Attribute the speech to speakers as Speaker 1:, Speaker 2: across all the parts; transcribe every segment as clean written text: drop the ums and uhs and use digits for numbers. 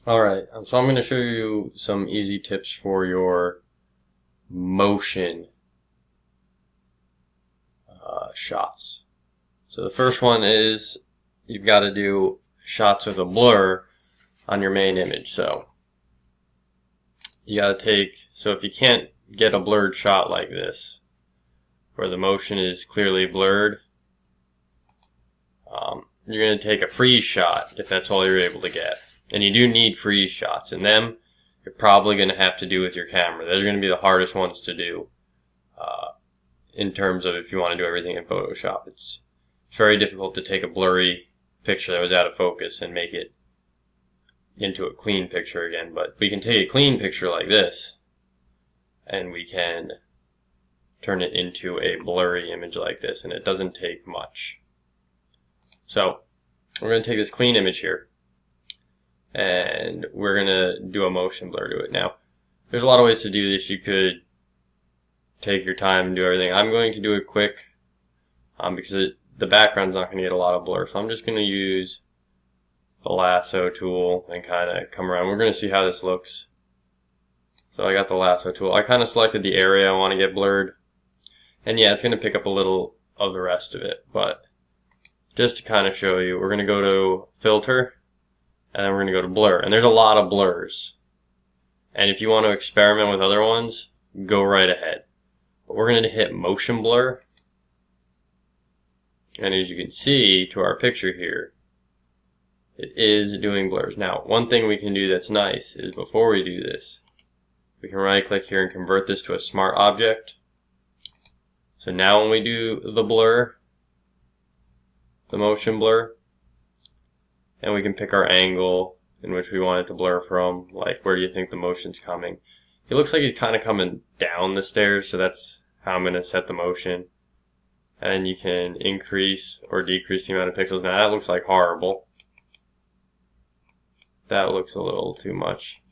Speaker 1: Alright, so I'm going to show you some easy tips for your motion shots. So the first one is you've got to do shots with a blur on your main image. So you got to so if you can't get a blurred shot like this, where the motion is clearly blurred, you're going to take a freeze shot if that's all you're able to get. And you do need freeze shots, and them you're probably going to have to do with your camera. Those are going to be the hardest ones to do in terms of if you want to do everything in Photoshop. It's very difficult to take a blurry picture that was out of focus and make it into a clean picture again. But we can take a clean picture like this, and we can turn it into a blurry image like this, and it doesn't take much. So we're going to take this clean image here, and we're going to do a motion blur to it. Now, there's a lot of ways to do this. You could take your time and do everything. I'm going to do it quick because the background's not going to get a lot of blur. So I'm just going to use the lasso tool and kind of come around. We're going to see how this looks. So I got the lasso tool. I kind of selected the area I want to get blurred. And yeah, it's going to pick up a little of the rest of it. But just to kind of show you, we're going to go to filter, and then we're going to go to blur. And there's a lot of blurs. And if you want to experiment with other ones, go right ahead. But we're going to hit motion blur. And as you can see to our picture here, it is doing blurs. Now, one thing we can do that's nice is before we do this, we can right click here and convert this to a smart object. So now when we do the blur, the motion blur, and we can pick our angle in which we want it to blur from, like where do you think the motion's coming. It looks like he's kind of coming down the stairs, so that's how I'm going to set the motion. And you can increase or decrease the amount of pixels. Now that looks like horrible. That looks a little too much.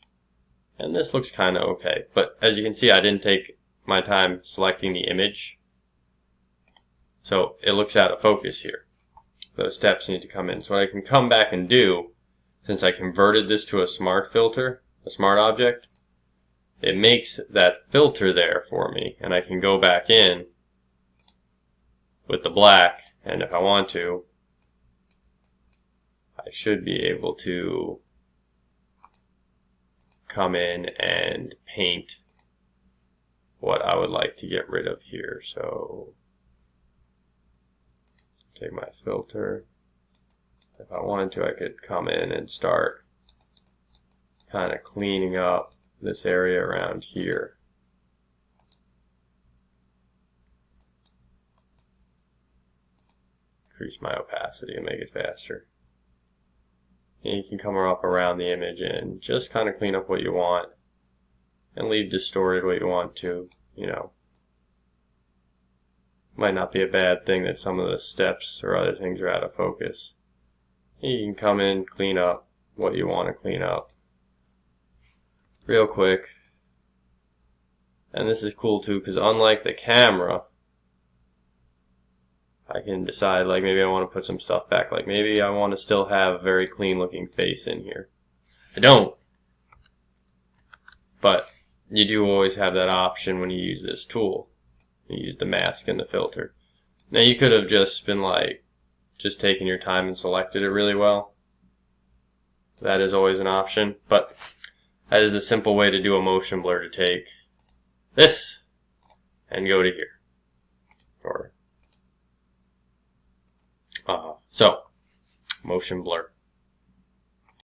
Speaker 1: And this looks kind of okay. But as you can see, I didn't take my time selecting the image. So it looks out of focus here. Those steps need to come in. So what I can come back and do, since I converted this to a smart filter, a smart object, it makes that filter there for me, and I can go back in with the black, and if I want to, I should be able to come in and paint what I would like to get rid of here. So take my filter. If I wanted to, I could come in and start kind of cleaning up this area around here. Increase my opacity and make it faster. And you can come up around the image and just kind of clean up what you want and leave distorted what you want to, you know. Might not be a bad thing that some of the steps or other things are out of focus. You can come in, clean up what you want to clean up real quick. And this is cool too, because unlike the camera, I can decide, like, maybe I want to put some stuff back. Like, maybe I want to still have a very clean looking face in here. I don't. But you do always have that option when you use this tool. You use the mask and the filter. Now you could have just been like, just taken your time and selected it really well. That is always an option. But that is a simple way to do a motion blur, to take this and go to here. Or so, motion blur.